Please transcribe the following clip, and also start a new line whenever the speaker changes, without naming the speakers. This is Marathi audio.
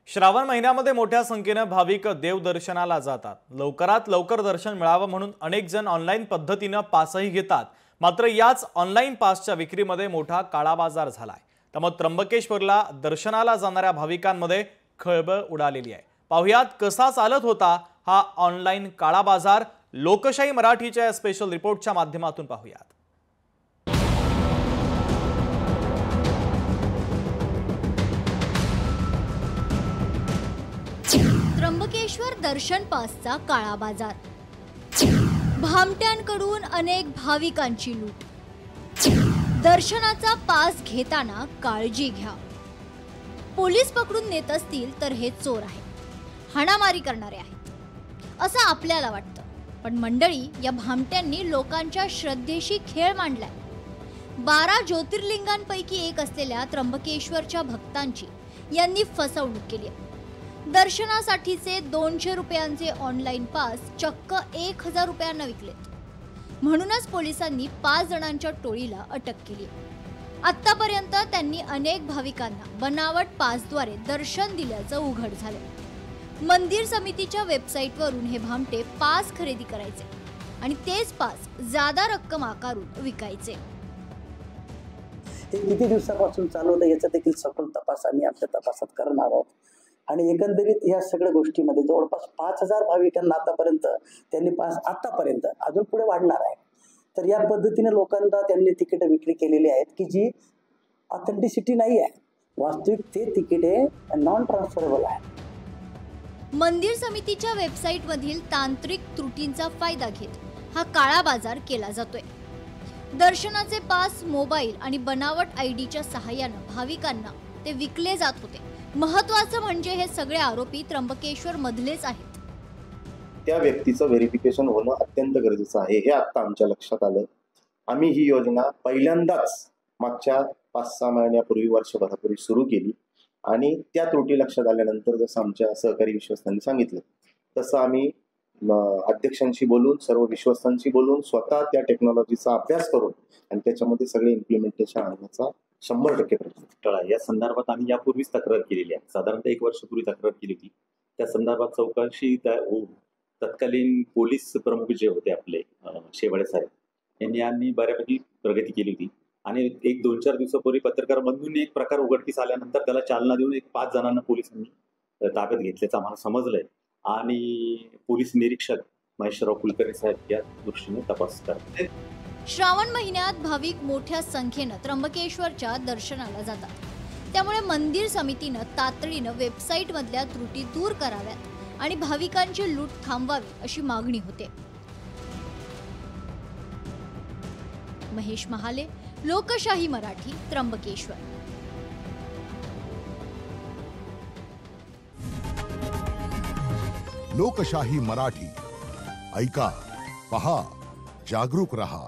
श्रावण महिन्यामध्ये मोठ्या संख्येने भाविक देवदर्शनाला जातात। लवकरात लवकर दर्शन मिळावं म्हणून अनेक जण ऑनलाईन पद्धतीने पासही घेतात। मात्र याच ऑनलाईन पासच्या विक्रीमध्ये मोठा काळाबाजार झालाय। त्यामुळे त्र्यंबकेश्वरला दर्शनाला जाणाऱ्या भाविकांमध्ये खळबळ उडालेली आहे। पाहुयात कसा चालत होता हा ऑनलाईन काळाबाजार। लोकशाही मराठीच्या स्पेशल रिपोर्टच्या माध्यमातून पाहुयात।
त्र्यंबकेश्वर दर्शन पासचा काळा बाजार, भामट्यांकडून अनेक भाविकांची लूट। दर्शनाचा पास घेताना काळजी घ्या, पोलीस पकडून नेत असतील तर हे चोर आहेत, हाणामारी करणारे आहेत असं आपल्याला वाटतं। पण मंडळी, या भामट्यांनी लोकांच्या श्रद्धेशी खेळ मांडलाय। 12 ज्योतिर्लिंगांपैकी एक असलेल्या त्र्यंबकेश्वरच्या भक्तांची यांनी फसवणूक केली आहे। दर्शनासाठीचे 200 रुपयांचे ऑनलाईन पास चक्क 1000 रुपयांना विकलेत। म्हणूनच पोलिसांनी 5 जणांच्या टोळीला अटक केली। आतापर्यंत त्यांनी अनेक भाविकांना बनावट पासद्वारे दर्शन दिल्याचं उघड झालं। मंदिर समितीच्या वेबसाईटवरून हे भामटे पास खरेदी करायचे आणि तेच पास जादा रक्कम आकारून विकायचे।
हे किती दिवसापासून चालू होतं याचा देखील सखोल तपास आम्ही आपल्या तपासात करणार आहोत। आणि एकंदरीत या सगळ्या गोष्टीमध्ये जवळपास 5000 भाविकांना आतापर्यंत त्यांनी पास आतापर्यंत अजून पुढे वाढणार आहे। तर या पद्धतीने लोकांना त्यांनी तिकीट विक्री केलेली आहेत की जी ऑथेंटिसिटी नाही आहे, वास्तविक ते तिकीट हे नॉन ट्रान्सफरेबल आहे।
मंदिर समितीच्या वेबसाईट मधील तांत्रिक त्रुटींचा फायदा घेत हा काळा बाजार केला जातोय। दर्शनाचे पास मोबाईल आणि बनावट आयडीच्या सहाय्याने भाविकांना ते विकले जात होते। महत्त्वाचं म्हणजे हे सगळे आरोपी त्र्यंबकेश्वर मधलेच आहेत।
त्या व्यक्तीचं व्हेरिफिकेशन होणं अत्यंत गरजेचं आहे हे आता आमच्या लक्षात आलं। आम्ही ही योजना पहिल्यांदाच मागच्या 5-6 महिन्यापूर्वी वर्षभरापूर्वी सुरू केली आणि त्या त्रुटी लक्षात आल्यानंतर जसं आमच्या सहकारी विश्वस्तांनी सांगितलं तसं आम्ही अध्यक्षांशी बोलून सर्व विश्वस्तांशी बोलून स्वतः त्या टेक्नॉलॉजीचा अभ्यास करून आणि त्याच्यामध्ये सगळे इम्प्लिमेंटेशन आणण्याचा 100% प्रयत्न
या संदर्भात आम्ही यापूर्वीच तक्रार केलेली आहे। साधारणतः 1 वर्षापूर्वी तक्रार केली होती। त्या संदर्भात चौकशी तत्कालीन पोलीस प्रमुख जे होते आपले शेवाळे साहेब यांनी बऱ्यापैकी प्रगती केली होती आणि 1-2-4 दिवसापूर्वी पत्रकार बंधूंनी एक प्रकार उघडकीस आल्यानंतर त्याला चालना देऊन 5 जणांना पोलिसांनी ताब्यात घेतल्याचं आम्हाला समजलंय आणि पोलीस निरीक्षक महेशराव कुलकर्णी साहेब या दृष्टीने तपास करतात।
श्रावण महिन्यात भाविक मोठ्या संख्येने त्र्यंबकेश्वरच्या दर्शनाला जातात। त्यामुळे मंदिर समितीने तातडीने वेबसाईट मधल्या त्रुटी दूर कराव्यात आणि भाविकांची लूट थांबवावी अशी मागणी होते। महेश महाले, लोकशाही मराठी, त्र्यंबकेश्वर।
लोकशाही मराठी ऐका, पहा, जागरूक रहा।